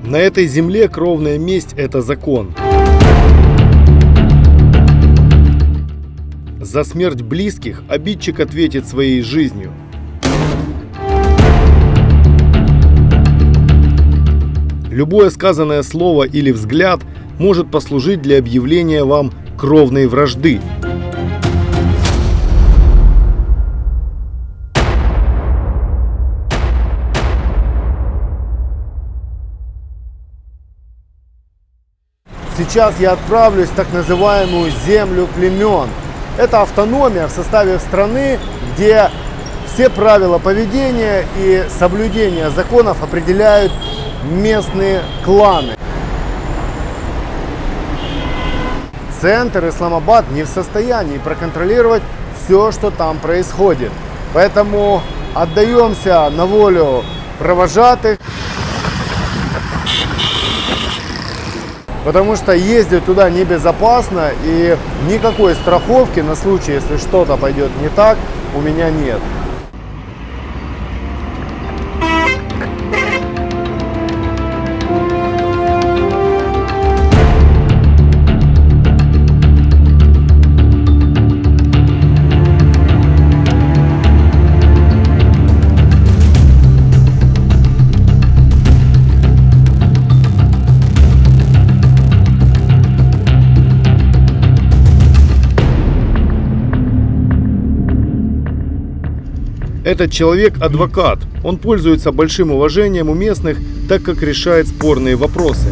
На этой земле кровная месть – это закон. За смерть близких обидчик ответит своей жизнью. Любое сказанное слово или взгляд может послужить для объявления вам кровной вражды. Сейчас я отправлюсь в так называемую землю племен. Это автономия в составе страны, где все правила поведения и соблюдения законов определяют местные кланы. Центр Исламабад не в состоянии проконтролировать все, что там происходит. Поэтому отдаемся на волю провожатых. Потому что ездить туда небезопасно, и никакой страховки на случай, если что-то пойдет не так, у меня нет. Этот человек – адвокат. Он пользуется большим уважением у местных, так как решает спорные вопросы.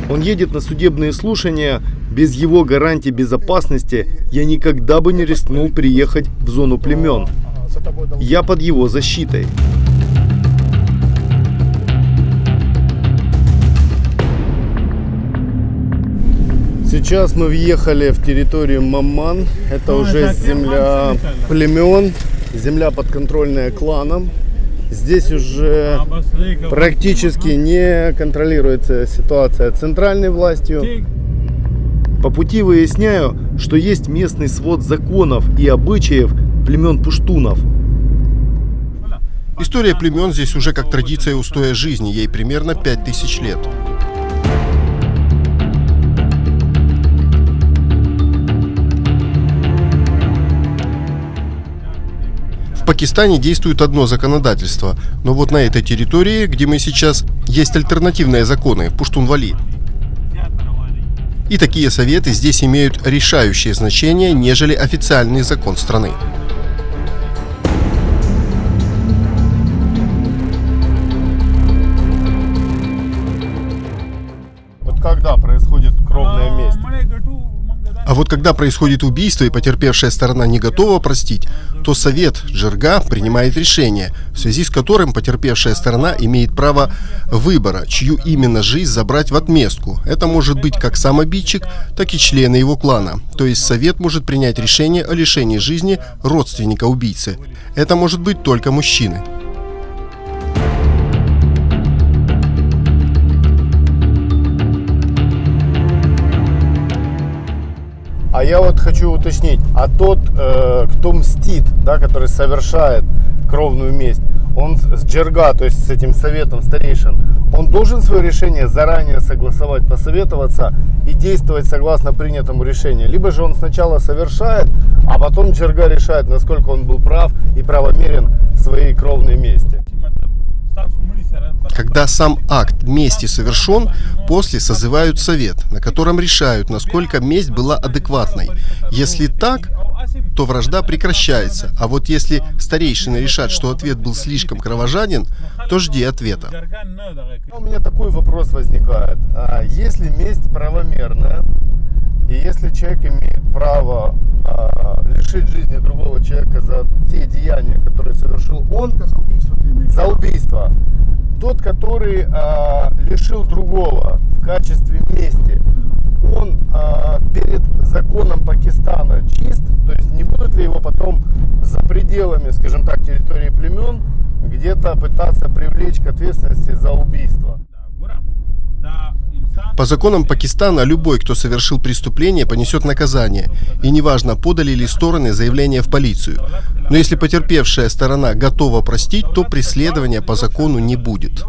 Он едет на судебные слушания. Без его гарантий безопасности я никогда бы не рискнул приехать в зону племен. Я под его защитой. Сейчас мы въехали в территорию Мамман. Это уже земля племен, земля подконтрольная кланам. Здесь уже практически не контролируется ситуация центральной властью. По пути выясняю, что есть местный свод законов и обычаев племен пуштунов. История племен здесь уже как традиция устоя жизни, ей примерно 5000 лет. В Пакистане действует одно законодательство, но вот на этой территории, где мы сейчас, есть альтернативные законы – Пуштунвали. И такие советы здесь имеют решающее значение, нежели официальный закон страны. Вот когда происходит кровная месть? А вот когда происходит убийство и потерпевшая сторона не готова простить, то совет Джирга принимает решение, в связи с которым потерпевшая сторона имеет право выбора, чью именно жизнь забрать в отместку. Это может быть как сам обидчик, так и члены его клана. То есть совет может принять решение о лишении жизни родственника убийцы. Это может быть только мужчины. А я вот хочу уточнить, а тот, кто мстит, да, который совершает кровную месть, он с Джирга, то есть с этим советом старейшин, он должен свое решение заранее согласовать, посоветоваться и действовать согласно принятому решению. Либо же он сначала совершает, а потом Джирга решает, насколько он был прав и правомерен в своей кровной мести. Когда сам акт мести совершен, после созывают совет, на котором решают, насколько месть была адекватной. Если так, то вражда прекращается. А вот если старейшины решат, что ответ был слишком кровожаден, то жди ответа. У меня такой вопрос возникает. Если месть правомерная, и если человек имеет право лишить жизни другого человека за те деяния, которые совершил он, за убийство, тот, который лишил другого в качестве мести, он перед законом Пакистана чист, то есть не будут ли его потом за пределами, скажем так, территории племен где-то пытаться привлечь к ответственности за убийство? По законам Пакистана любой, кто совершил преступление, понесет наказание, и неважно, подали ли стороны заявление в полицию. Но если потерпевшая сторона готова простить, то преследования по закону не будет.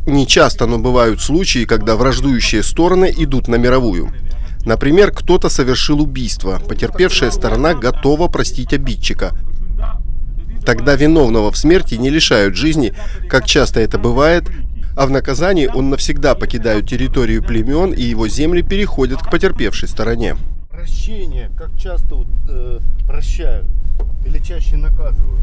Не часто, но бывают случаи, когда враждующие стороны идут на мировую. Например, кто-то совершил убийство, потерпевшая сторона готова простить обидчика. Тогда виновного в смерти не лишают жизни, как часто это бывает, а в наказании он навсегда покидает территорию племен, и его земли переходят к потерпевшей стороне. Прощение, как часто прощают или чаще наказывают?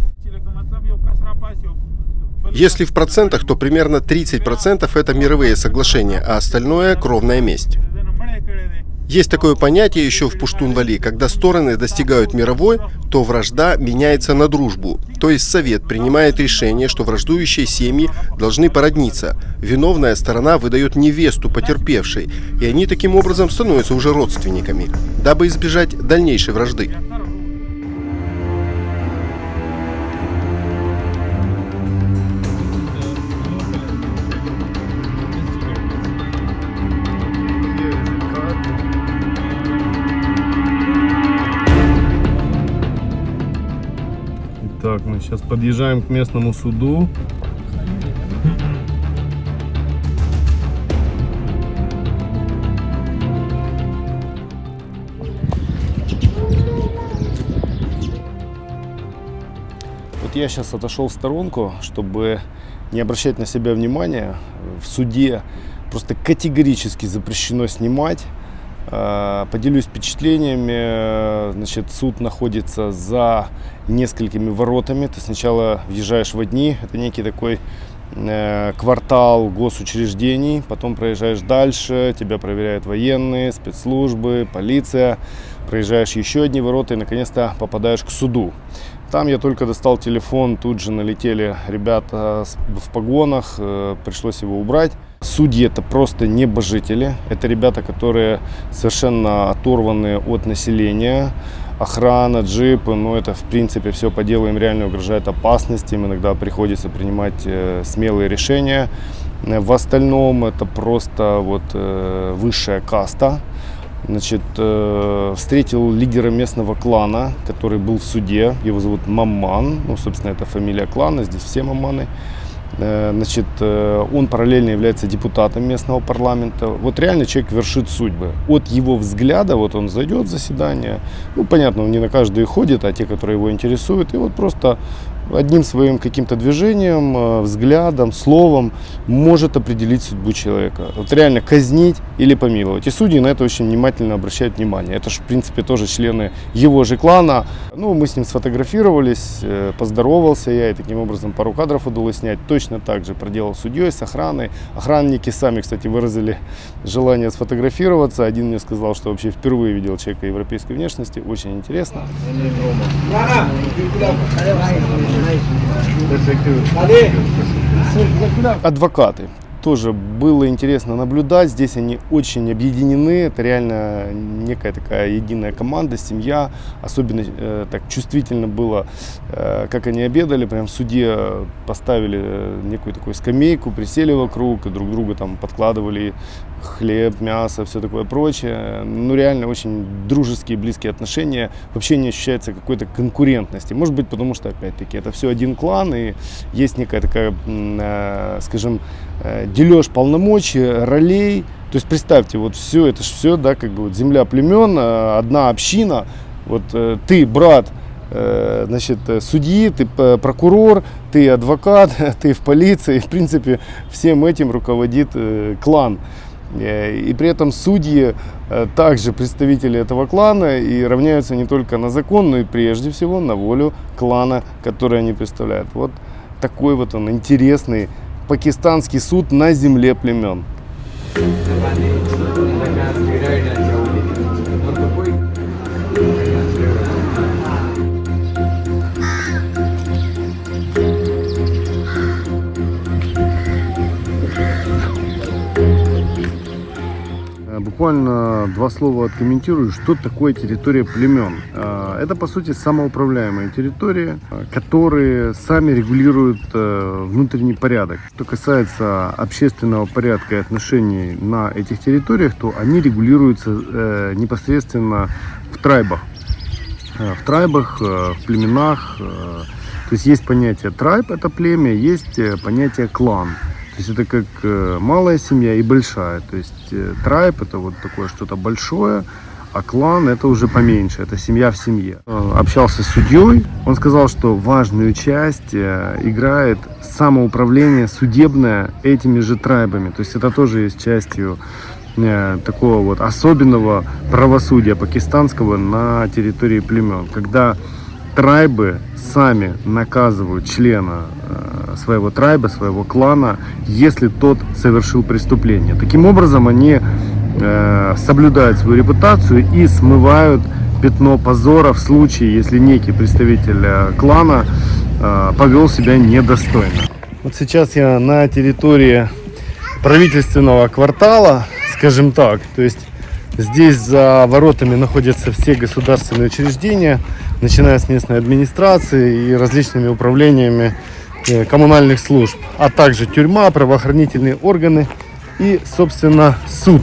Если в процентах, то примерно 30% это мировые соглашения, а остальное – кровная месть. Есть такое понятие еще в Пуштун-Вали: когда стороны достигают мировой, то вражда меняется на дружбу. То есть совет принимает решение, что враждующие семьи должны породниться. Виновная сторона выдает невесту потерпевшей, и они таким образом становятся уже родственниками, дабы избежать дальнейшей вражды. Так, мы сейчас подъезжаем к местному суду. Вот я сейчас отошел в сторонку, чтобы не обращать на себя внимания. В суде просто категорически запрещено снимать. Поделюсь впечатлениями. Значит, суд находится за несколькими воротами. Ты сначала въезжаешь в одни, это некий такой квартал госучреждений, потом проезжаешь дальше, тебя проверяют военные, спецслужбы, полиция, проезжаешь еще одни ворота и наконец-то попадаешь к суду. Там я только достал телефон, тут же налетели ребята в погонах, пришлось его убрать. Судьи — это просто небожители, это ребята, которые совершенно оторваны от населения. Охрана, джипы, но это в принципе все по делу, им реально угрожает опасность, им иногда приходится принимать смелые решения. В остальном это просто вот высшая каста. Значит, встретил лидера местного клана, который был в суде, его зовут Мамман, ну, собственно, это фамилия клана, здесь все Мамманы. Значит, он параллельно является депутатом местного парламента. Вот реально человек вершит судьбы. От его взгляда, вот он зайдет в заседание, ну, понятно, он не на каждый ходит, а те, которые его интересуют, и вот просто одним своим каким-то движением, взглядом, словом может определить судьбу человека. Вот реально казнить или помиловать. И судьи на это очень внимательно обращают внимание. Это же, в принципе, тоже члены его же клана. Ну, мы с ним сфотографировались, поздоровался я, и таким образом пару кадров удалось снять. Точно так же проделал судьей с охраной. Охранники сами, кстати, выразили желание сфотографироваться. Один мне сказал, что вообще впервые видел человека европейской внешности. Очень интересно. Адвокаты. Тоже было интересно наблюдать. Здесь они очень объединены. Это реально некая такая единая команда, семья. Особенно так чувствительно было, как они обедали. Прям в суде поставили некую такую скамейку, присели вокруг и друг друга там подкладывали хлеб, мясо, все такое прочее. Ну, реально очень дружеские, близкие отношения. Вообще не ощущается какой-то конкурентности. Может быть, потому что, опять-таки, это все один клан, и есть некая такая, скажем, дележ полномочий, ролей. То есть представьте, вот все, это же все, да, как бы вот земля племен, одна община. Вот ты брат, значит, судьи, ты прокурор, ты адвокат, ты в полиции. В принципе, всем этим руководит клан. И при этом судьи также представители этого клана и равняются не только на закон, но и прежде всего на волю клана, который они представляют. Вот такой вот он интересный пакистанский суд на земле племен. буквально два слова откомментирую, что такое территория племен. Это, по сути, самоуправляемые территории, которые сами регулируют внутренний порядок. Что касается общественного порядка и отношений на этих территориях, то они регулируются непосредственно в трайбах. В трайбах, в племенах. То есть понятие трайб, это племя, есть понятие клан. То есть это как малая семья и большая. То есть трайб это вот такое что-то большое, а клан это уже поменьше, это семья в семье. Общался с судьей, он сказал, что важную часть играет самоуправление судебное этими же трайбами. То есть это тоже есть частью такого вот особенного правосудия пакистанского на территории племен, когда трайбы сами наказывают члена своего трайба, своего клана, если тот совершил преступление. Таким образом, они соблюдают свою репутацию и смывают пятно позора в случае, если некий представитель клана повел себя недостойно. Вот сейчас я на территории правительственного квартала, скажем так, то есть здесь за воротами находятся все государственные учреждения, начиная с местной администрации и различными управлениями коммунальных служб, а также тюрьма, правоохранительные органы и, собственно, суд.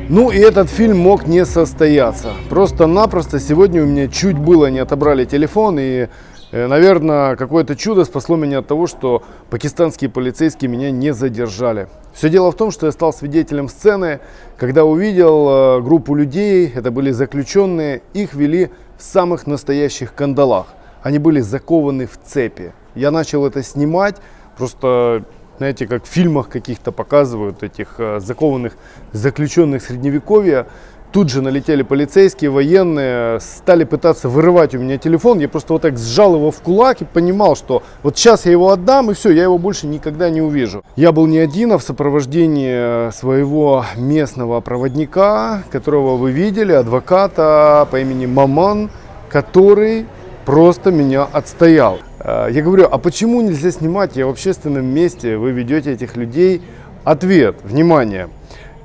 Ну и этот фильм мог не состояться. Просто-напросто сегодня у меня чуть было не отобрали телефон, и, наверное, какое-то чудо спасло меня от того, что пакистанские полицейские меня не задержали. Все дело в том, что я стал свидетелем сцены, когда увидел группу людей, это были заключенные, их вели в самых настоящих кандалах. Они были закованы в цепи. Я начал это снимать, просто... Знаете, как в фильмах каких-то показывают этих закованных заключенных средневековья. Тут же налетели полицейские, военные, стали пытаться вырывать у меня телефон. Я просто вот так сжал его в кулак и понимал, что вот сейчас я его отдам, и все, я его больше никогда не увижу. Я был не один, а в сопровождении своего местного проводника, которого вы видели, адвоката по имени Маман, который просто меня отстоял. Я говорю, а почему нельзя снимать? Я в общественном месте, вы ведете этих людей. Ответ, внимание.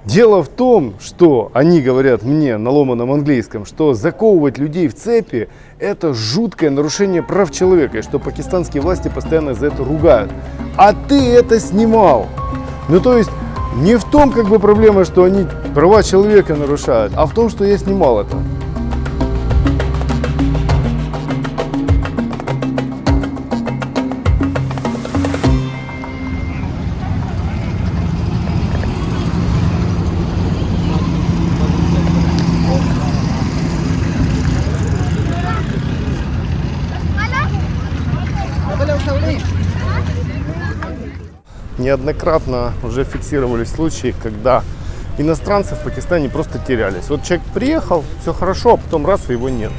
Дело в том, что они говорят мне на ломаном английском, что заковывать людей в цепи – это жуткое нарушение прав человека, и что пакистанские власти постоянно за это ругают. А ты это снимал. Ну то есть не в том как бы проблема, что они права человека нарушают, а в том, что я снимал это. Неоднократно уже фиксировались случаи, когда иностранцы в Пакистане просто терялись. Вот человек приехал, все хорошо, а потом раз, и его нет.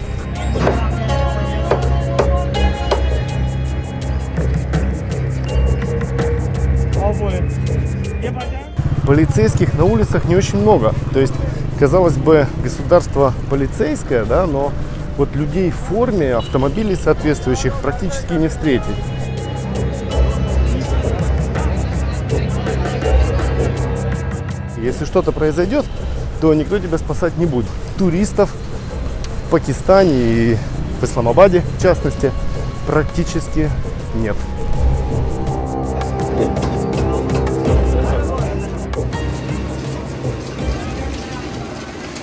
Полицейских на улицах не очень много. То есть, казалось бы, государство полицейское, да, но вот людей в форме, автомобилей соответствующих практически не встретить. Если что-то произойдет, то никто тебя спасать не будет. Туристов в Пакистане и в Исламабаде, в частности, практически нет.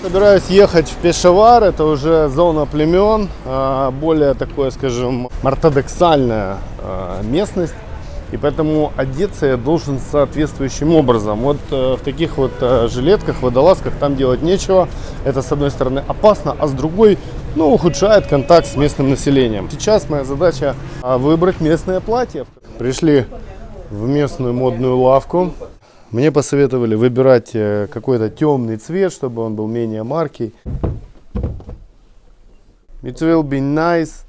Собираюсь ехать в Пешавар, это уже зона племен, более такое, скажем, ортодоксальная местность. И поэтому одеться я должен соответствующим образом. Вот в таких вот жилетках, водолазках там делать нечего. Это с одной стороны опасно, а с другой, ну, ухудшает контакт с местным населением. Сейчас моя задача выбрать местное платье. Пришли в местную модную лавку. Мне посоветовали выбирать какой-то темный цвет, чтобы он был менее маркий. It will be nice.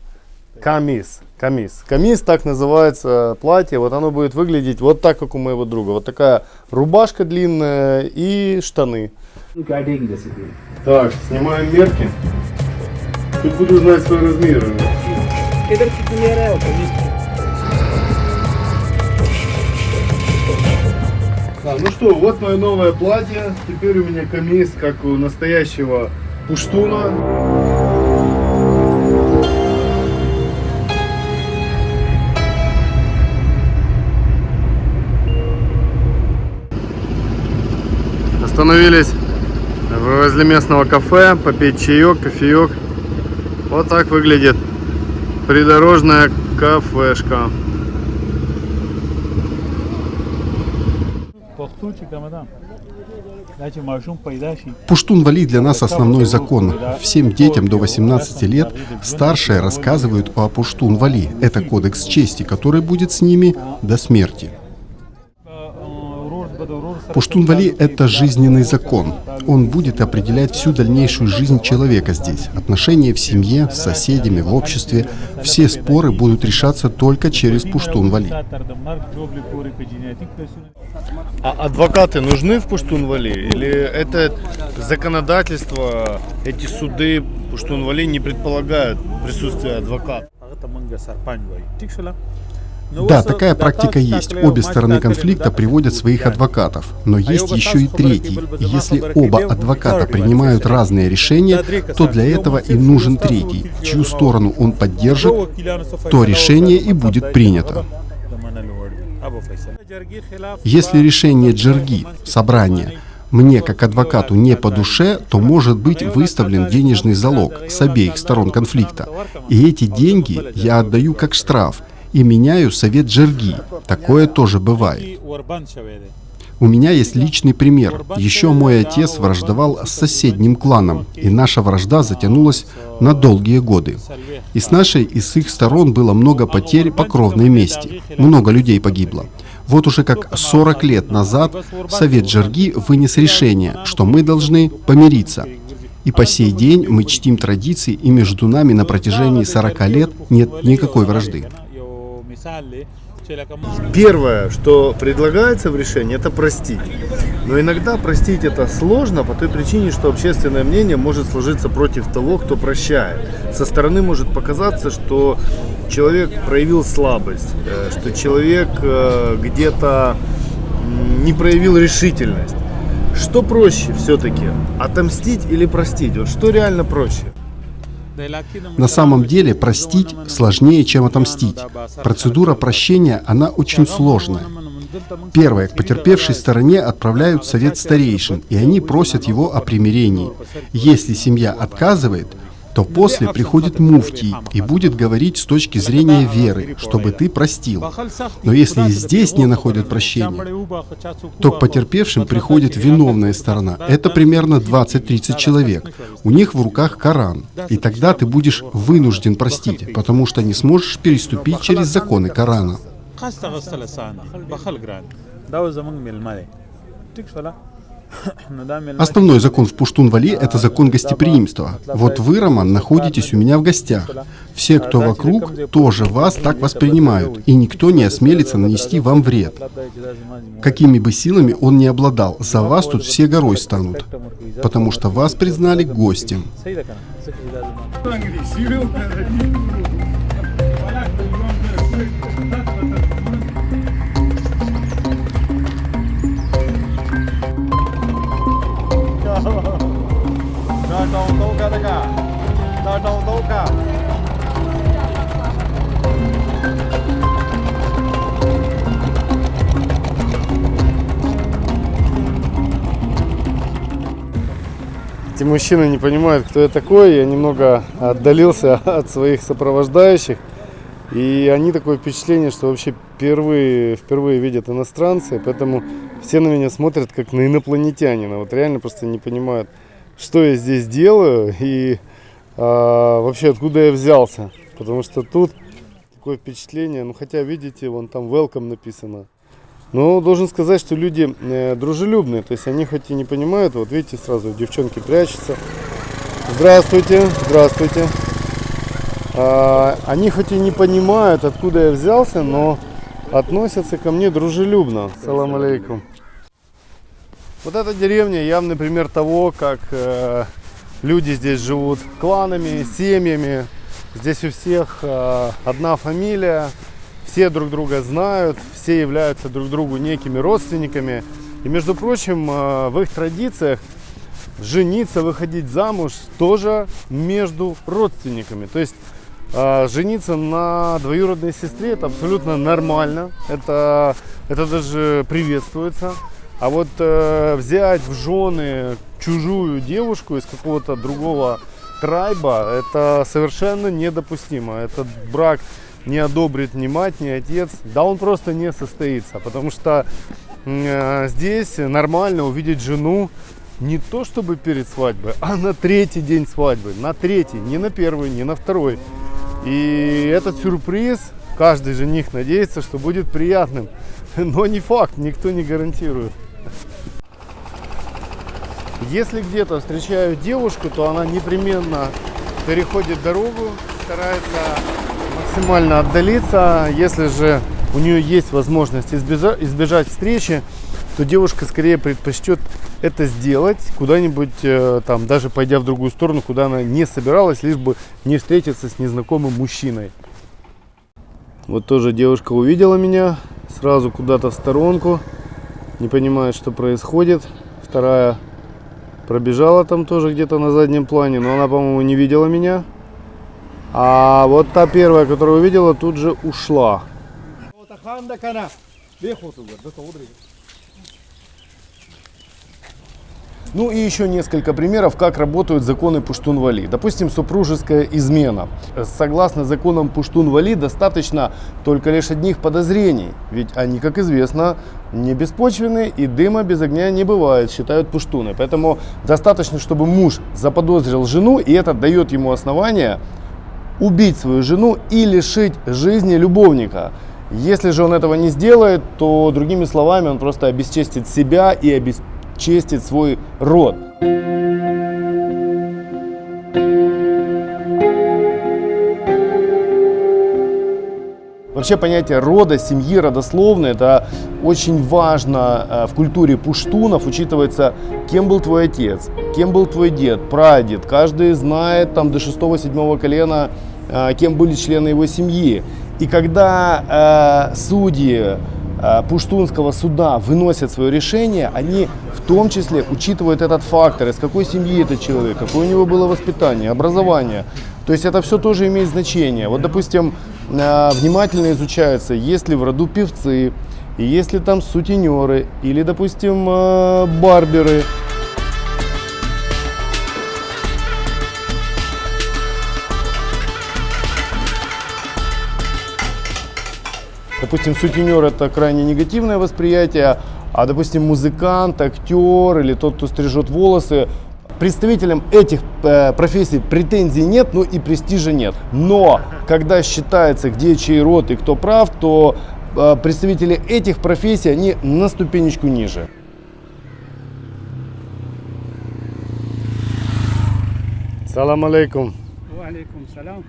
Камис. Камис, так называется платье. Вот оно будет выглядеть вот так, как у моего друга. Вот такая рубашка длинная и штаны. Так, снимаем мерки. Тут буду знать свой размер. किधर कितनी आ रहा है Ну что, вот мое новое платье. Теперь у меня камис, как у настоящего пуштуна. Остановились возле местного кафе, попить чаек, кофеек. Вот так выглядит придорожная кафешка. Пуштун-Вали для нас основной закон. Всем детям до 18 лет старшие рассказывают о Пуштун-Вали. Это кодекс чести, который будет с ними до смерти. Пуштун-Вали – это жизненный закон. Он будет определять всю дальнейшую жизнь человека здесь. Отношения в семье, с соседями, в обществе. Все споры будут решаться только через Пуштун-Вали. А адвокаты нужны в Пуштун-Вали? Или это законодательство, эти суды Пуштун-Вали не предполагают присутствие адвоката? Да, такая практика есть. Обе стороны конфликта приводят своих адвокатов. Но есть еще и третий. Если оба адвоката принимают разные решения, то для этого и нужен третий, чью сторону он поддержит, то решение и будет принято. Если решение Джерги, собрания, мне как адвокату не по душе, то может быть выставлен денежный залог с обеих сторон конфликта. И эти деньги я отдаю как штраф и меняю совет Джерги. Такое тоже бывает. У меня есть личный пример. Еще мой отец враждовал с соседним кланом, и наша вражда затянулась на долгие годы. И с нашей, и с их сторон было много потерь по кровной мести. Много людей погибло. Вот уже как 40 лет назад совет Джерги вынес решение, что мы должны помириться. И по сей день мы чтим традиции, и между нами на протяжении 40 лет нет никакой вражды. Первое, что предлагается в решении, это простить. Но иногда простить это сложно по той причине, что общественное мнение может сложиться против того, кто прощает. Со стороны может показаться, что человек проявил слабость, что человек где-то не проявил решительность. Что проще все-таки, отомстить или простить? Вот что реально проще? На самом деле простить сложнее, чем отомстить. Процедура прощения, она очень сложная. Первое, к потерпевшей стороне отправляют совет старейшин, и они просят его о примирении. Если семья отказывает, то после приходит муфтий и будет говорить с точки зрения веры, чтобы ты простил. Но если и здесь не находят прощения, то к потерпевшим приходит виновная сторона. Это примерно 20-30 человек. У них в руках Коран. И тогда ты будешь вынужден простить, потому что не сможешь переступить через законы Корана. Основной закон в Пуштун-Вали – это закон гостеприимства. Вот вы, Роман, находитесь у меня в гостях. Все, кто вокруг, тоже вас так воспринимают, и никто не осмелится нанести вам вред. Какими бы силами он ни обладал, за вас тут все горой станут, потому что вас признали гостем. Эти мужчины не понимают, кто я такой. Я немного отдалился от своих сопровождающих. И они такое впечатление, что вообще впервые видят иностранцы. Поэтому все на меня смотрят как на инопланетянина. Вот реально просто не понимают, что я здесь делаю и вообще откуда я взялся. Потому что тут такое впечатление, ну хотя видите, вон там welcome написано. Но должен сказать, что люди дружелюбные, то есть они хоть и не понимают, вот видите, сразу девчонки прячутся. Здравствуйте, здравствуйте. Они хоть и не понимают, откуда я взялся, но относятся ко мне дружелюбно. Салам алейкум. Вот эта деревня явный пример того, как Люди здесь живут кланами, семьями. Здесь у всех одна фамилия. Все друг друга знают, все являются друг другу некими родственниками. И, между прочим, в их традициях жениться, выходить замуж тоже между родственниками. То есть жениться на двоюродной сестре — это абсолютно нормально, это даже приветствуется. А вот взять в жены чужую девушку из какого-то другого трайба — это совершенно недопустимо. Этот брак не одобрит ни мать, ни отец. Да он просто не состоится, потому что здесь нормально увидеть жену не то чтобы перед свадьбой, а на третий день свадьбы. На третий, не на первый, не на второй. И этот сюрприз каждый жених надеется, что будет приятным. Но не факт, никто не гарантирует. Если где-то встречаю девушку, то она непременно переходит дорогу, старается максимально отдалиться. Если же у нее есть возможность избежать встречи, то девушка скорее предпочтет это сделать куда-нибудь, там, даже пойдя в другую сторону, куда она не собиралась, лишь бы не встретиться с незнакомым мужчиной. Вот тоже девушка увидела меня, сразу куда-то в сторонку, не понимает, что происходит. Вторая пробежала там тоже где-то на заднем плане, но она, по-моему, не видела меня. А вот та первая, которая увидела, тут же ушла. Ну и еще несколько примеров, как работают законы Пуштун-Вали. Допустим, супружеская измена. Согласно законам Пуштун-Вали достаточно только лишь одних подозрений. Ведь они, как известно, не беспочвенны и дыма без огня не бывает, считают пуштуны. Поэтому достаточно, чтобы муж заподозрил жену, и это дает ему основание убить свою жену и лишить жизни любовника. Если же он этого не сделает, то, другими словами, он просто обесчестит себя и обесчестит свой род. Вообще понятие рода, семьи, родословной — это очень важно в культуре пуштунов. Учитывается, кем был твой отец, кем был твой дед, прадед. Каждый знает там до 6-7 колена, кем были члены его семьи. И когда судьи пуштунского суда выносят свое решение, они в том числе учитывают этот фактор, из какой семьи этот человек, какое у него было воспитание, образование. То есть это все тоже имеет значение. Вот, допустим, внимательно изучается, есть ли в роду певцы, и есть ли там сутенеры, или, допустим, барберы. Допустим, сутенер — это крайне негативное восприятие, а, допустим, музыкант, актер или тот, кто стрижет волосы, представителям этих профессий претензий нет, ну и престижа нет. Но когда считается, где чей род и кто прав, то представители этих профессий, они на ступенечку ниже. Салам алейкум. Алейкум салям.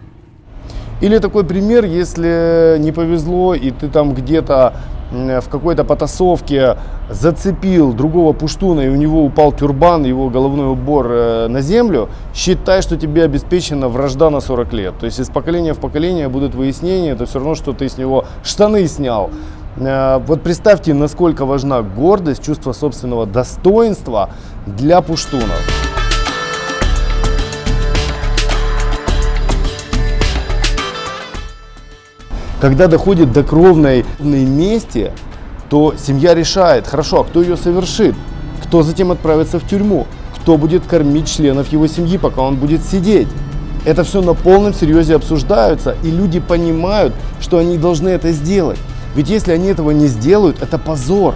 Или такой пример, если не повезло, и ты там где-то в какой-то потасовке зацепил другого пуштуна, и у него упал тюрбан, его головной убор на землю, считай, что тебе обеспечена вражда на 40 лет. То есть из поколения в поколение будут выяснения, это все равно, что ты с него штаны снял. Вот представьте, насколько важна гордость, чувство собственного достоинства для пуштунов. Когда доходит до кровной мести, то семья решает, хорошо, а кто ее совершит, кто затем отправится в тюрьму, кто будет кормить членов его семьи, пока он будет сидеть. Это все на полном серьезе обсуждаются, и люди понимают, что они должны это сделать. Ведь если они этого не сделают, это позор.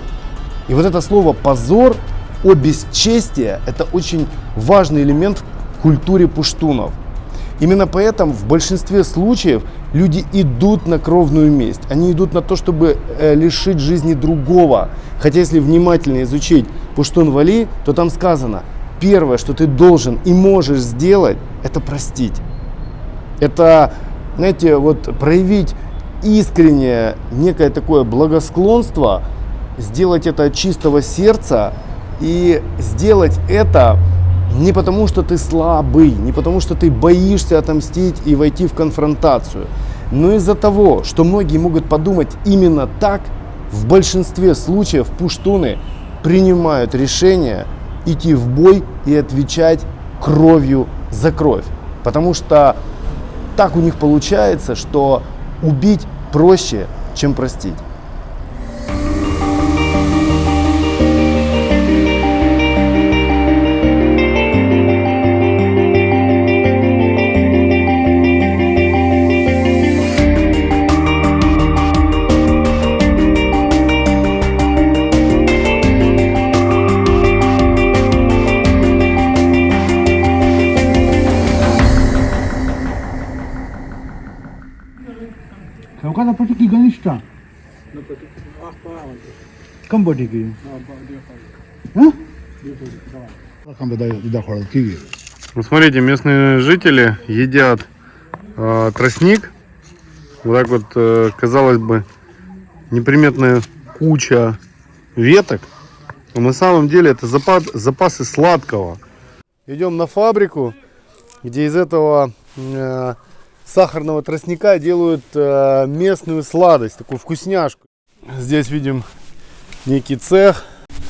И вот это слово «позор», о бесчестие — это очень важный элемент в культуре пуштунов. Именно поэтому в большинстве случаев люди идут на кровную месть. Они идут на то, чтобы лишить жизни другого. Хотя если внимательно изучить Пуштун-Вали, то там сказано, первое, что ты должен и можешь сделать, это простить. Это, знаете, вот проявить искреннее некое такое благосклонство, сделать это от чистого сердца и сделать это Не потому, что ты слабый, не потому, что ты боишься отомстить и войти в конфронтацию, но из-за того, что многие могут подумать именно так, в большинстве случаев пуштуны принимают решение идти в бой и отвечать кровью за кровь. Потому что так у них получается, что убить проще, чем простить. Kau pergi Ganesha? Kamu pergi? Hah? Kamu dah khawal kiri. Вот смотрите, местные жители едят тростник. Вот так вот, казалось бы, неприметная куча веток. Но на самом деле это запасы сладкого. Идем на фабрику, где из этого сахарного тростника делают местную сладость, такую вкусняшку. Здесь видим некий цех,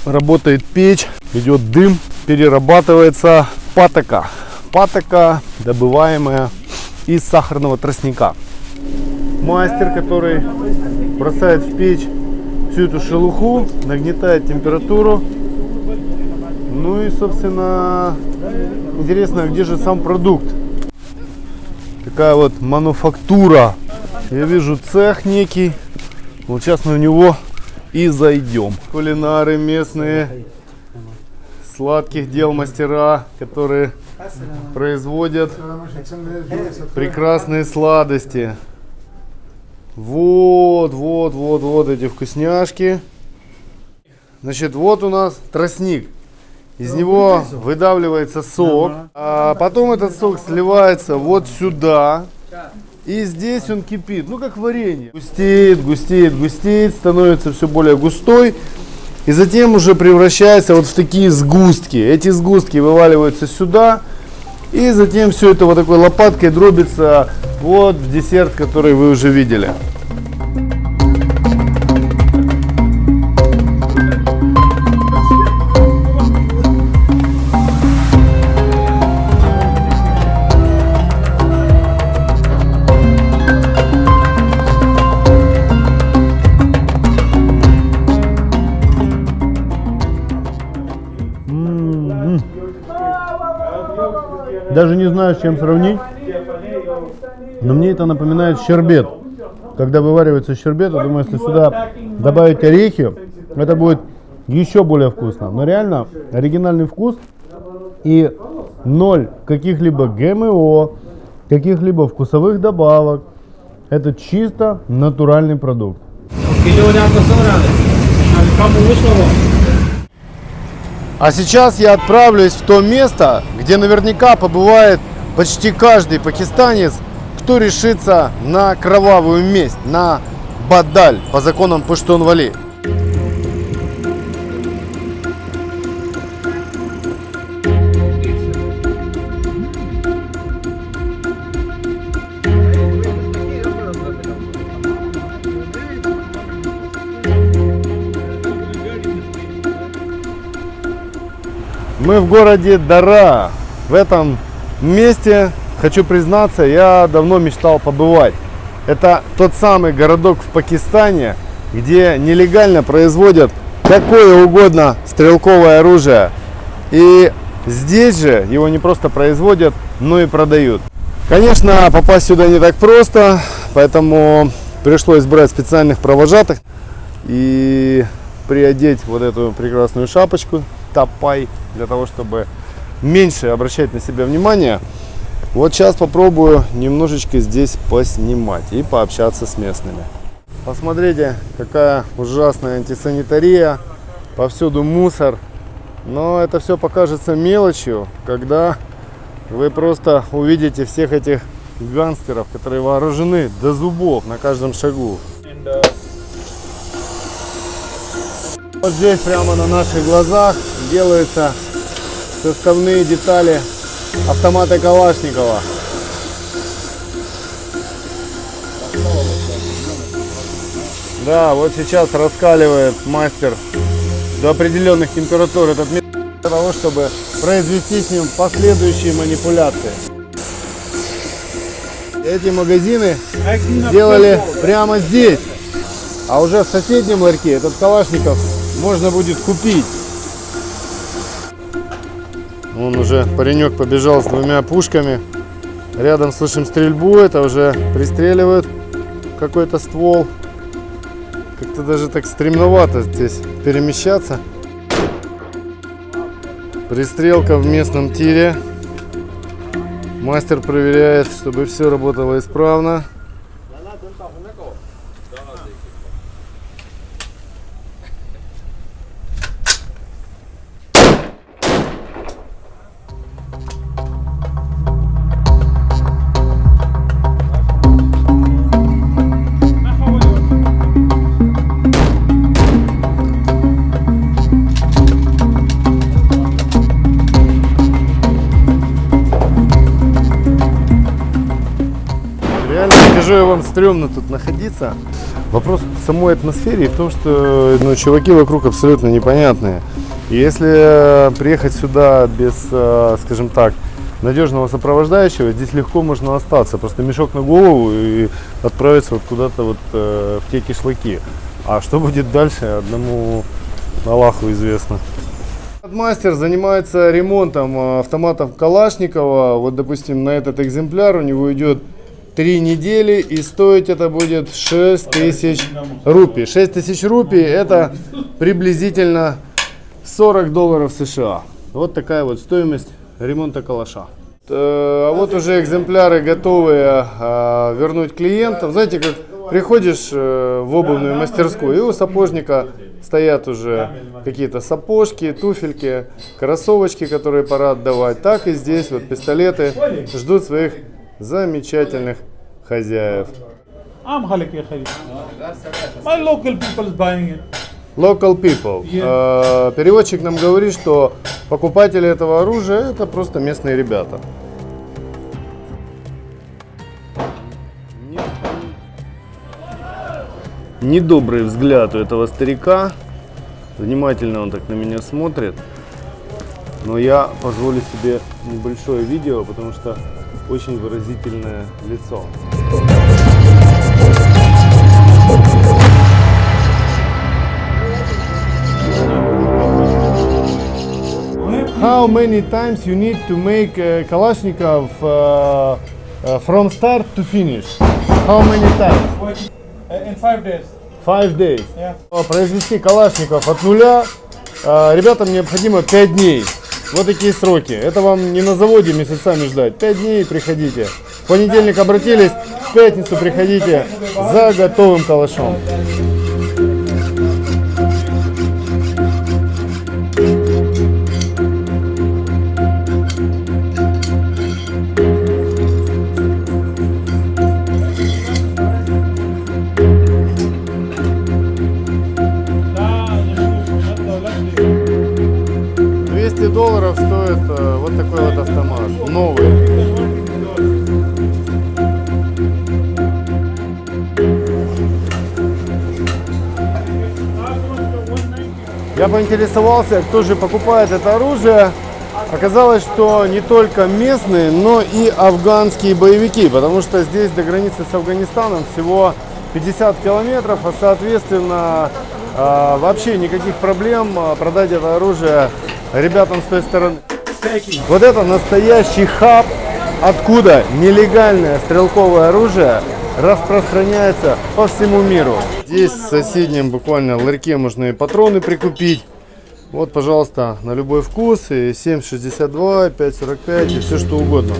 работает печь, идет дым, перерабатывается патока. Патока, добываемая из сахарного тростника. Мастер, который бросает в печь всю эту шелуху, нагнетает температуру. Ну и, собственно, интересно, где же сам продукт. Такая вот мануфактура. Я вижу цех некий. Вот сейчас мы в него и зайдем. Кулинары местные, сладких дел мастера, которые производят прекрасные сладости. Вот эти вкусняшки. Значит, вот у нас тростник. Из него выдавливается сок, а потом этот сок сливается вот сюда, и здесь он кипит, ну как варенье. Густеет, густеет, густеет, становится все более густой, и затем уже превращается вот в такие сгустки. Эти сгустки вываливаются сюда, и затем все это вот такой лопаткой дробится вот в десерт, который вы уже видели. Даже не знаю, с чем сравнить, но мне это напоминает щербет. Когда вываривается щербет, я думаю, если сюда добавить орехи, это будет еще более вкусно. Но реально оригинальный вкус и ноль каких-либо ГМО, каких-либо вкусовых добавок. Это чисто натуральный продукт. А сейчас я отправлюсь в то место, где наверняка побывает почти каждый пакистанец, кто решится на кровавую месть, на бадаль по законам Пуштун-Вали. Мы в городе Дара. В этом месте, хочу признаться, я давно мечтал побывать. Это тот самый городок в Пакистане, где нелегально производят какое угодно стрелковое оружие. И здесь же его не просто производят, но и продают. Конечно, попасть сюда не так просто, поэтому пришлось брать специальных провожатых и приодеть вот эту прекрасную шапочку тапай, для того, чтобы меньше обращать на себя внимание. Вот сейчас попробую немножечко здесь поснимать и пообщаться с местными. Посмотрите, какая ужасная антисанитария, повсюду мусор. Но это все покажется мелочью, когда вы просто увидите всех этих гангстеров, которые вооружены до зубов на каждом шагу. Вот здесь прямо на наших глазах делается составные детали автомата Калашникова. Да, вот сейчас раскаливает мастер до определенных температур этот металл для того, чтобы произвести с ним последующие манипуляции. Эти магазины сделали прямо здесь, а уже в соседнем ларьке этот Калашников можно будет купить. Вон уже паренек побежал с двумя пушками. Рядом слышим стрельбу, это уже пристреливают какой-то ствол. Как-то даже так стремновато здесь перемещаться. Пристрелка в местном тире. Мастер проверяет, чтобы все работало исправно. Реально скажу я вам, стрёмно тут находиться. Вопрос в самой атмосфере и в том, что чуваки вокруг абсолютно непонятные. И если приехать сюда без, скажем так, надежного сопровождающего, здесь легко можно остаться. Просто мешок на голову и отправиться вот куда-то вот в те кишлаки. А что будет дальше, одному Аллаху известно. Мастер занимается ремонтом автоматов Калашникова. Вот, допустим, на этот экземпляр у него идет 3 недели, и стоить это будет 6000 рупий. 6000 рупий — это приблизительно $40 США. Вот такая вот стоимость ремонта калаша. А вот уже экземпляры готовые вернуть клиентам. Знаете, как приходишь в обувную мастерскую, и у сапожника стоят уже какие-то сапожки, туфельки, кроссовочки, которые пора отдавать. Так и здесь вот пистолеты ждут своих замечательных хозяев. My local people is buying it. Local people. Переводчик нам говорит, что покупатели этого оружия — это просто местные ребята. Недобрый взгляд у этого старика. Внимательно он так на меня смотрит. Но я позволю себе небольшое видео, потому что очень выразительное лицо. How many times you need to make Kalashnikov from start to finish? How many times? In 5 days. 5 days. Yeah. Произвести Калашников от нуля ребятам необходимо 5 дней. Вот такие сроки. Это вам не на заводе месяцами ждать. 5 дней приходите. В понедельник обратились, в пятницу приходите за готовым калашом. $200 стоит вот такой вот автомат, новый. Я поинтересовался, кто же покупает это оружие. Оказалось, что не только местные, но и афганские боевики, потому что здесь до границы с Афганистаном всего 50 километров, а соответственно вообще никаких проблем продать это оружие ребятам с той стороны. Вот это настоящий хаб, откуда нелегальное стрелковое оружие распространяется по всему миру. Здесь в соседнем буквально ларьке можно и патроны прикупить. Вот, пожалуйста, на любой вкус, и 7,62, 5,45 и все что угодно.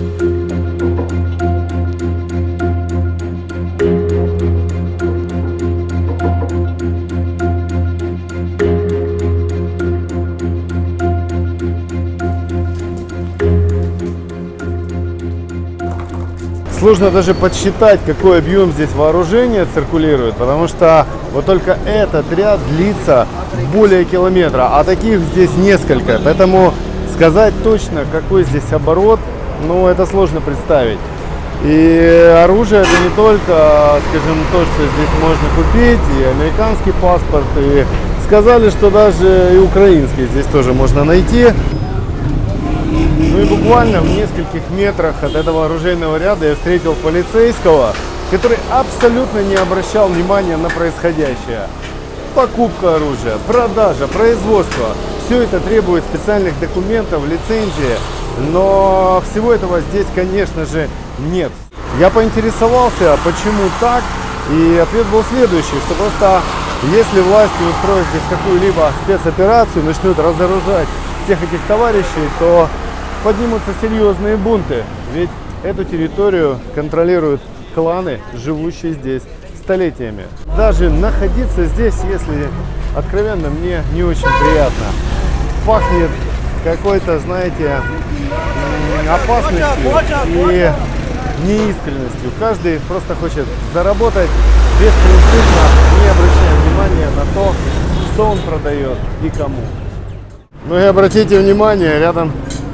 Сложно даже подсчитать, какой объем здесь вооружения циркулирует, потому что вот только этот ряд длится более километра, а таких здесь несколько. Поэтому сказать точно, какой здесь оборот, ну, это сложно представить. И оружие это не только, скажем, то, что здесь можно купить, и американский паспорт, и сказали, что даже и украинский здесь тоже можно найти. Ну и буквально в нескольких метрах от этого оружейного ряда я встретил полицейского, который абсолютно не обращал внимания на происходящее. Покупка оружия, продажа, производство – все это требует специальных документов, лицензии, но всего этого здесь, конечно же, нет. Я поинтересовался, почему так, и ответ был следующий, что просто если власти устроят здесь какую-либо спецоперацию, начнут разоружать всех этих товарищей, то поднимутся серьезные бунты, ведь эту территорию контролируют кланы, живущие здесь столетиями. Даже находиться здесь, если откровенно, мне не очень приятно. Пахнет какой-то, знаете, опасностью и неискренностью. Каждый просто хочет заработать беспринципно, не обращая внимания на то, что он продает и кому. Ну и обратите внимание, рядом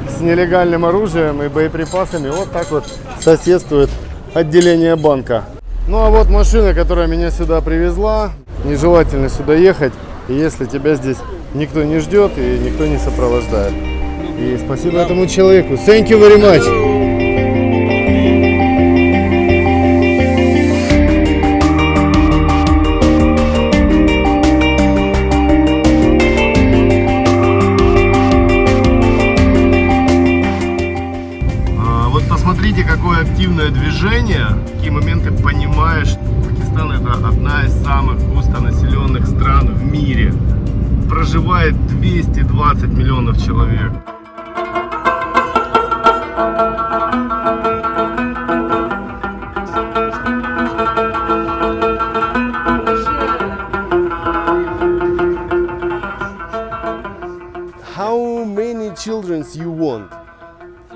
с нелегальным оружием и боеприпасами вот так вот соседствует отделение банка. Ну а вот машина, которая меня сюда привезла. Нежелательно сюда ехать, если тебя здесь никто не ждет и никто не сопровождает. И спасибо этому человеку. Thank you very much. Вот посмотрите, какое активное движение. В такие моменты понимаешь, что Пакистан это одна из самых густонаселенных стран в мире. Проживает 220 миллионов человек. How many children you want?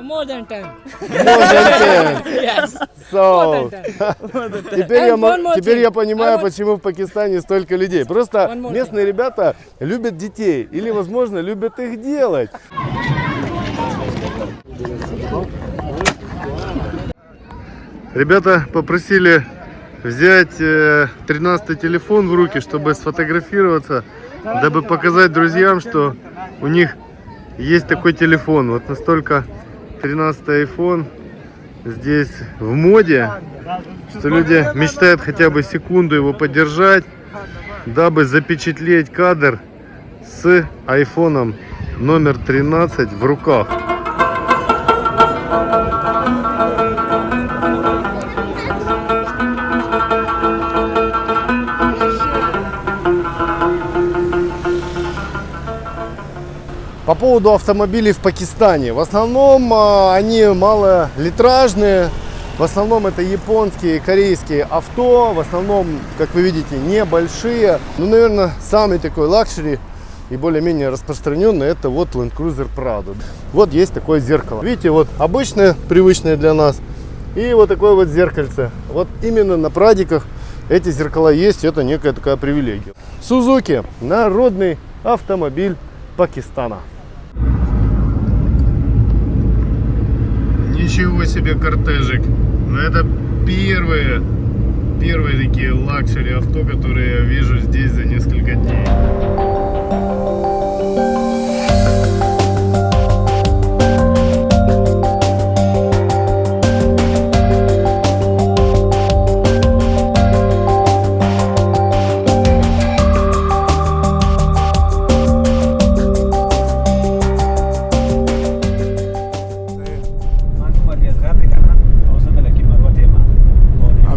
More than 10. More than 10. Yes. So, теперь, And one more теперь thing. я понимаю, I want- почему в Пакистане столько людей. Просто One more местные ребята любят детей или, возможно, любят их делать. Ребята попросили взять 13-й телефон в руки, чтобы сфотографироваться, дабы показать друзьям, что у них есть такой телефон. Вот настолько 13-й iPhone здесь в моде, что люди мечтают хотя бы секунду его подержать, дабы запечатлеть кадр с айфоном номер 13 в руках. По поводу автомобилей в Пакистане. В основном они малолитражные. В основном это японские, корейские авто. В основном, как вы видите, небольшие. Ну, наверное, самый такой лакшери и более-менее распространенный это вот Land Cruiser Prado. Вот есть такое зеркало. Видите, вот обычное, привычное для нас. И вот такое вот зеркальце. Вот именно на прадиках эти зеркала есть. Это некая такая привилегия. Suzuki. Народный автомобиль Пакистана. Ничего себе кортежик. Но это первые такие лакшери авто, которые я вижу здесь за несколько дней.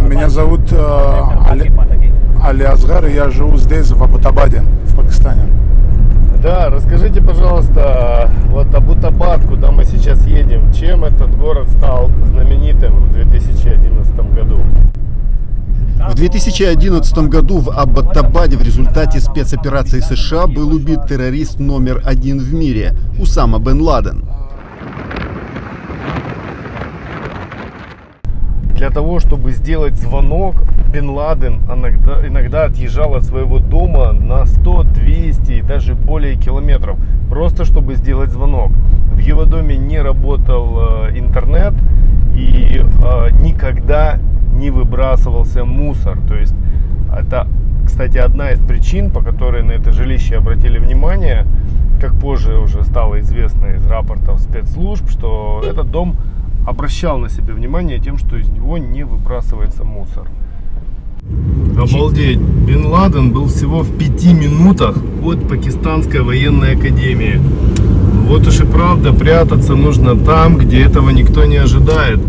Меня зовут Али Асгар, и я живу здесь, в Абутабаде, в Пакистане. Да, расскажите, пожалуйста, вот Абутабад, куда мы сейчас едем, чем этот город стал знаменитым в 2011 году? В 2011 году в Аббатабаде в результате спецоперации США был убит террорист номер 1 в мире – Усама бен Ладен. Для того, чтобы сделать звонок, Бен Ладен иногда отъезжал от своего дома на 100, 200 и даже более более километров, просто чтобы сделать звонок. В его доме не работал интернет и никогда не выбрасывался мусор. То есть это, кстати, одна из причин, по которой на это жилище обратили внимание, как позже уже стало известно из рапортов спецслужб, что этот дом обращал на себя внимание тем, что из него не выбрасывается мусор. Обалдеть! Бен Ладен был всего в 5 минутах от Пакистанской военной академии. Вот уж и правда, прятаться нужно там, где этого никто не ожидает.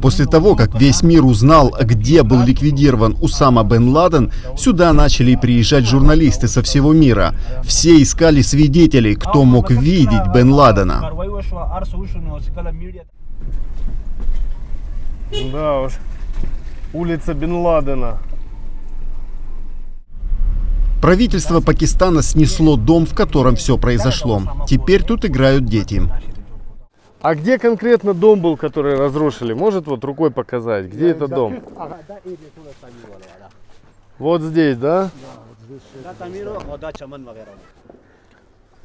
После того, как весь мир узнал, где был ликвидирован Усама бен Ладен, сюда начали приезжать журналисты со всего мира. Все искали свидетелей, кто мог видеть бен Ладена. Да уж, улица Бен Ладена. Правительство Пакистана снесло дом, в котором все произошло. Теперь тут играют дети. А где конкретно дом был, который разрушили? Может вот рукой показать, где это дом? Вот здесь, да?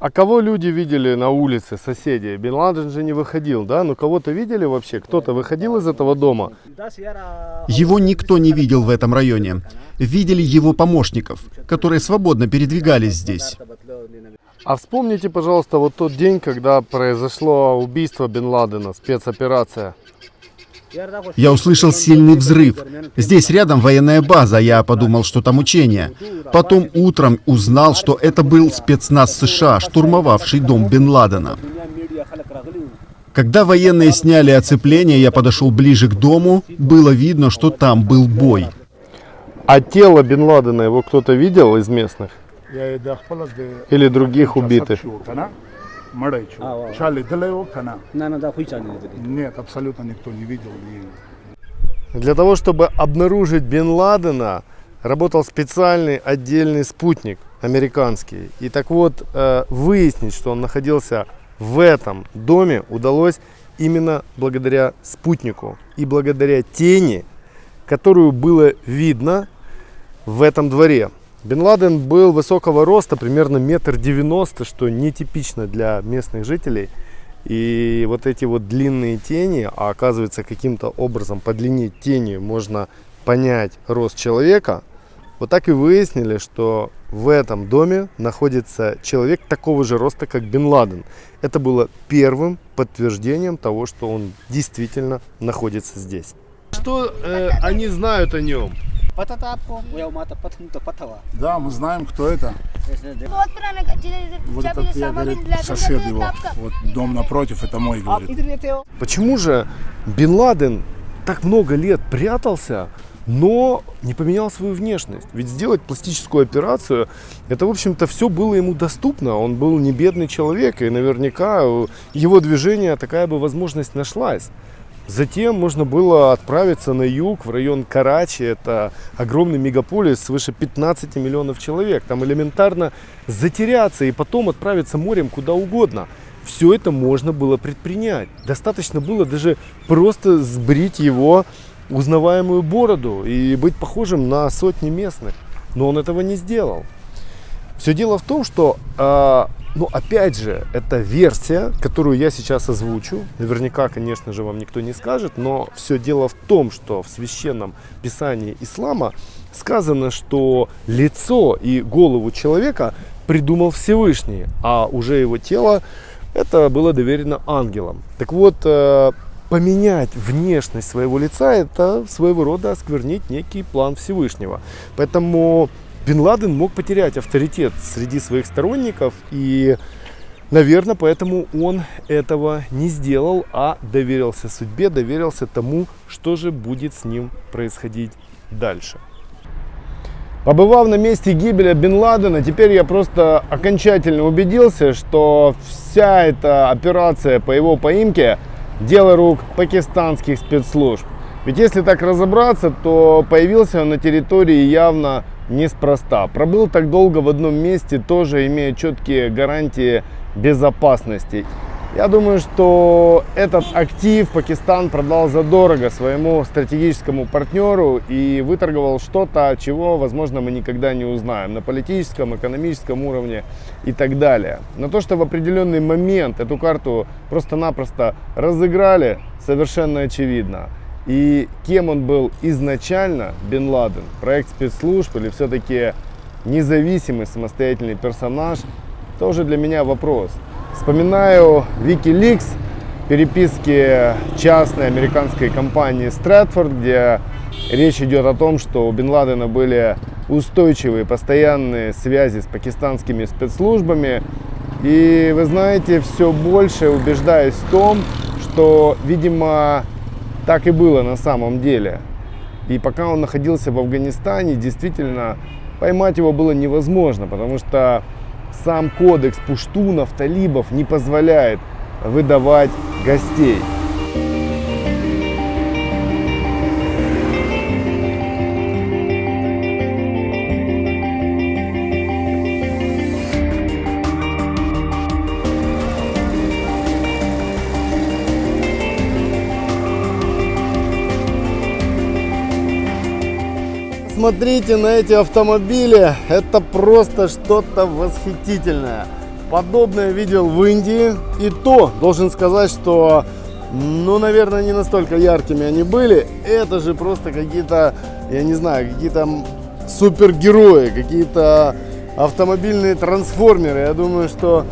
А кого люди видели на улице, соседи? Бен Ладен же не выходил, да? Ну кого-то видели вообще? Кто-то выходил из этого дома? Его никто не видел в этом районе. Видели его помощников, которые свободно передвигались здесь. А вспомните, пожалуйста, вот тот день, когда произошло убийство Бен Ладена, спецоперация. Я услышал сильный взрыв. Здесь рядом военная база, я подумал, что там учения. Потом утром узнал, что это был спецназ США, штурмовавший дом Бен Ладена. Когда военные сняли оцепление, я подошел ближе к дому. Было видно, что там был бой. А тело Бен Ладена его кто-то видел из местных? Или других убитых? Нет, абсолютно никто не видел. Для того, чтобы обнаружить Бен Ладена, работал специальный отдельный спутник американский. И так вот, выяснить, что он находился в этом доме, удалось именно благодаря спутнику и благодаря тени, которую было видно в этом дворе. Бен Ладен был высокого роста, примерно 1,90 м, что нетипично для местных жителей. И вот эти вот длинные тени, а оказывается каким-то образом по длине тени можно понять рост человека, вот так и выяснили, что в этом доме находится человек такого же роста, как Бен Ладен. Это было первым подтверждением того, что он действительно находится здесь. Что они знают о нем? Да, мы знаем, кто это. Вот этот, я, говорит, сосед его. Вот дом напротив, это мой, говорит. Почему же Бен Ладен так много лет прятался, но не поменял свою внешность? Ведь сделать пластическую операцию, это, в общем-то, все было ему доступно. Он был не бедный человек, и наверняка его движение такая бы возможность нашлась. Затем можно было отправиться на юг, в район Карачи. Это огромный мегаполис, свыше 15 миллионов человек. Там элементарно затеряться и потом отправиться морем куда угодно. Все это можно было предпринять. Достаточно было даже просто сбрить его узнаваемую бороду и быть похожим на сотни местных. Но он этого не сделал. Все дело в том, что... Ну, опять же, это версия, которую я сейчас озвучу. Наверняка, конечно же, вам никто не скажет, но все дело в том, что в священном писании ислама сказано, что лицо и голову человека придумал Всевышний, а уже его тело это было доверено ангелам. Так вот, поменять внешность своего лица — это своего рода осквернить некий план Всевышнего. Поэтому Бен Ладен мог потерять авторитет среди своих сторонников, и, наверное, поэтому он этого не сделал, а доверился судьбе, доверился тому, что же будет с ним происходить дальше. Побывав на месте гибели Бен Ладена, теперь я просто окончательно убедился, что вся эта операция по его поимке – дело рук пакистанских спецслужб. Ведь если так разобраться, то появился он на территории явно неспроста. Пробыл так долго в одном месте, тоже имея четкие гарантии безопасности. Я думаю, что этот актив Пакистан продал задорого своему стратегическому партнеру и выторговал что-то, чего, возможно, мы никогда не узнаем на политическом, экономическом уровне и так далее. Но то, что в определенный момент эту карту просто-напросто разыграли, совершенно очевидно. И кем он был изначально, Бен Ладен, проект спецслужб или все-таки независимый самостоятельный персонаж, тоже для меня вопрос. Вспоминаю WikiLeaks, переписки частной американской компании Stratford, где речь идет о том, что у Бен Ладена были устойчивые постоянные связи с пакистанскими спецслужбами. И вы знаете, все больше убеждаюсь в том, что, видимо, так и было на самом деле. И пока он находился в Афганистане, действительно, поймать его было невозможно, потому что сам кодекс пуштунов, талибов не позволяет выдавать гостей. Смотрите на эти автомобили, это просто что-то восхитительное. Подобное видел в Индии, и то должен сказать, что, наверное, не настолько яркими они были. Это же просто какие-то, я не знаю, какие-то супергерои, какие-то автомобильные трансформеры. Я думаю, что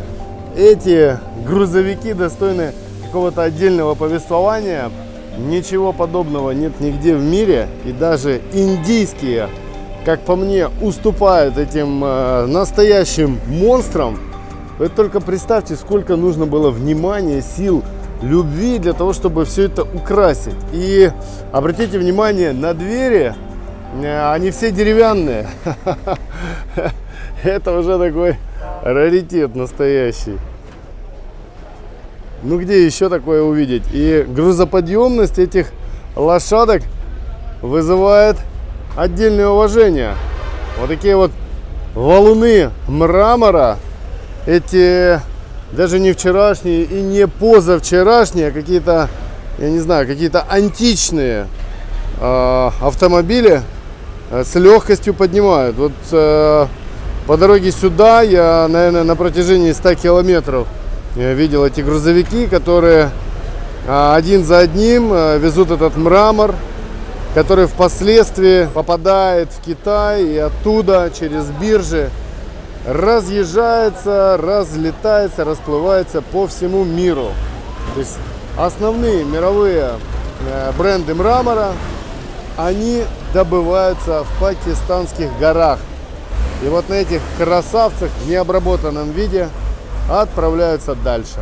эти грузовики достойны какого-то отдельного повествования. Ничего подобного нет нигде в мире, и даже индийские, как по мне, уступают этим настоящим монстрам. Вы только представьте, сколько нужно было внимания, сил, любви для того, чтобы все это украсить. И обратите внимание на двери, они все деревянные. Это уже такой раритет настоящий. Ну где еще такое увидеть? И грузоподъемность этих лошадок вызывает отдельное уважение. Вот такие вот валуны мрамора, эти даже не вчерашние и не позавчерашние, а какие-то, я не знаю, какие-то античные автомобили с легкостью поднимают. Вот по дороге сюда я, наверное, на протяжении 100 километров я видел эти грузовики, которые один за одним везут этот мрамор, который впоследствии попадает в Китай и оттуда через биржи разъезжается, разлетается, расплывается по всему миру. То есть основные мировые бренды мрамора, они добываются в пакистанских горах. И вот на этих красавцах в необработанном виде отправляются дальше.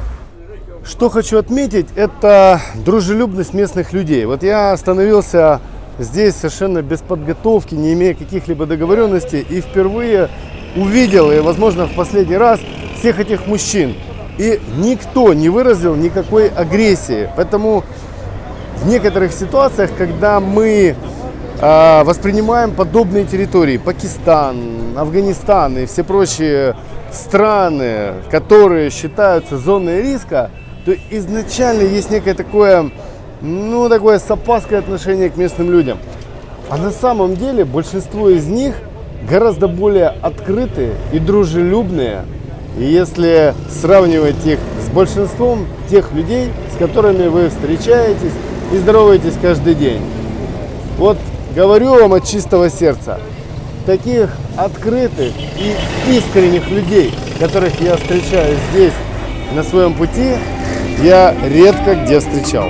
Что хочу отметить, это дружелюбность местных людей. Вот я остановился здесь совершенно без подготовки, не имея каких-либо договоренностей, и впервые увидел, и, возможно, в последний раз, всех этих мужчин. И никто не выразил никакой агрессии. Поэтому в некоторых ситуациях, когда мы воспринимаем подобные территории, Пакистан, Афганистан и все прочие страны, которые считаются зоной риска, то изначально есть некое такое, такое с опаской отношение к местным людям. А на самом деле большинство из них гораздо более открытые и дружелюбные. И если сравнивать их с большинством тех людей, с которыми вы встречаетесь и здороваетесь каждый день. Вот говорю вам от чистого сердца. Таких открытых и искренних людей, которых я встречаю здесь на своем пути, я редко где встречал.